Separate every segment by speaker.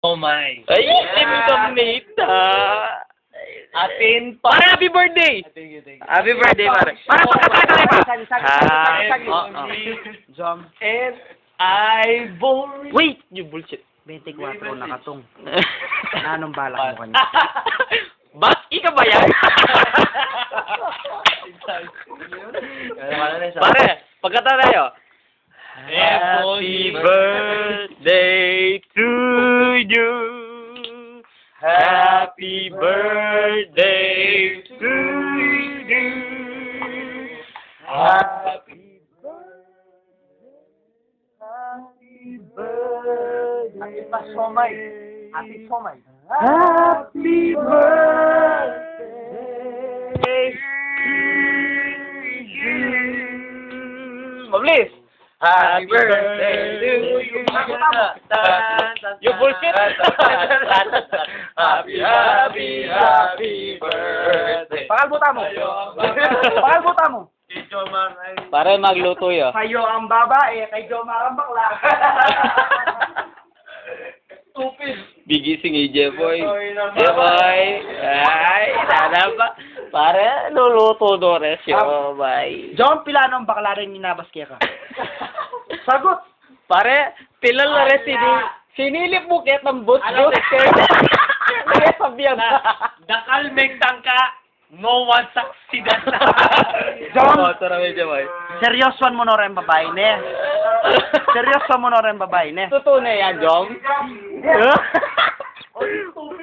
Speaker 1: Oh my.
Speaker 2: Ay, sinamita.
Speaker 1: Atin pa.
Speaker 2: Para happy birthday!
Speaker 1: Thank you, thank you.
Speaker 2: Happy birthday, pare. Para
Speaker 3: Sagi.
Speaker 1: Jump and I boring.
Speaker 2: Wait! You bullshit.
Speaker 3: 24 na katong. Anong balak mo kanya?
Speaker 2: Baski ka ba yan? Pare, pagkata tayo. Happy birthday to you. Happy birthday to you. Happy birthday.
Speaker 1: Atin pa somay. Atin somay.
Speaker 2: Happy birthday to you. Mabilis. Happy birthday to you. You bullshit. Happy birthday.
Speaker 3: Pakalbuta mo. Pakalbuta mo.
Speaker 2: Para magluto yo.
Speaker 3: Kayo ang babae, kay Jomar ang bakla.
Speaker 1: Stupid.
Speaker 2: Bigising J-Boy. J-Boy. Ay, sana ba? Para luluto Dores yo, bay.
Speaker 3: Jom, pila ng bakla rin ninabaske ka? Sagot!
Speaker 2: Pare, pilal na rin sinilip mo kahit ng bus. Kaya sabihan na.
Speaker 1: Nakalmeng tangka. No one succeeded.
Speaker 3: Jom,
Speaker 2: J-Boy.
Speaker 3: seryosoan mo na rin babae ne. Seryosoan mo na rin babae ne.
Speaker 2: Totoo na yan, Jom.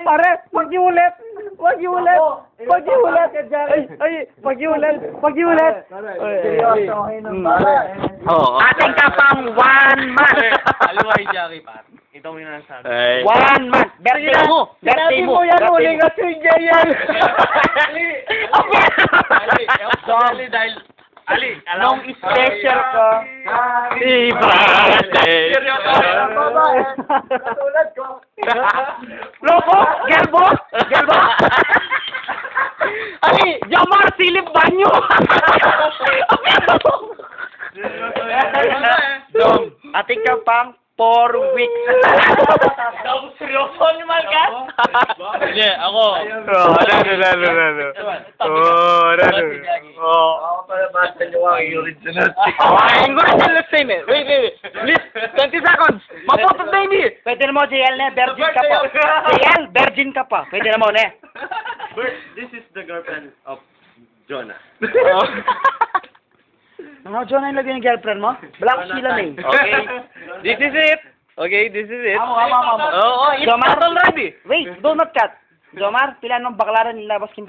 Speaker 3: Pare, pag-iulit! Pag-iulit! Pag-iulit! Ay, pag-iulit! Pag-iulit!
Speaker 2: Oo.
Speaker 3: Ating ka pang 1 month!
Speaker 1: Aluway, Jackie, par. Ito mo yung nasabi.
Speaker 3: 1 month! Birthday mo! Birthday mo! Birthday mo!
Speaker 1: Ali, dahil... Ali, alam
Speaker 3: Nung special ka,
Speaker 2: Happy birthday.
Speaker 3: katulad ko. Loko! Gelbo! Gelbo!
Speaker 2: Ay, Jamar, silip banyo.
Speaker 3: Dom, ating ka pang 4 weeks.
Speaker 1: Ako seryoso naman ka?
Speaker 2: Hindi, ako. Lalo.
Speaker 1: Ako pala basta nyo ang original.
Speaker 2: I'm going to let's say it. Wait. Please, 20 seconds. Maputot, baby.
Speaker 3: Pwede na mo, JL, ne? Virgin ka pa. JL, virgin ka pa. Pwede na mo, ne?
Speaker 1: This is the girlfriend of Jonah.
Speaker 3: Ano, John, ang lagay ng girlfriend mo? Black sila na eh.
Speaker 2: Okay. This is it. Okay, this is it.
Speaker 3: Amo.
Speaker 2: Oo, it's
Speaker 3: Jomar,
Speaker 2: not already.
Speaker 3: Wait, do not cut. Jomar, pila nung baklaran nilabas kim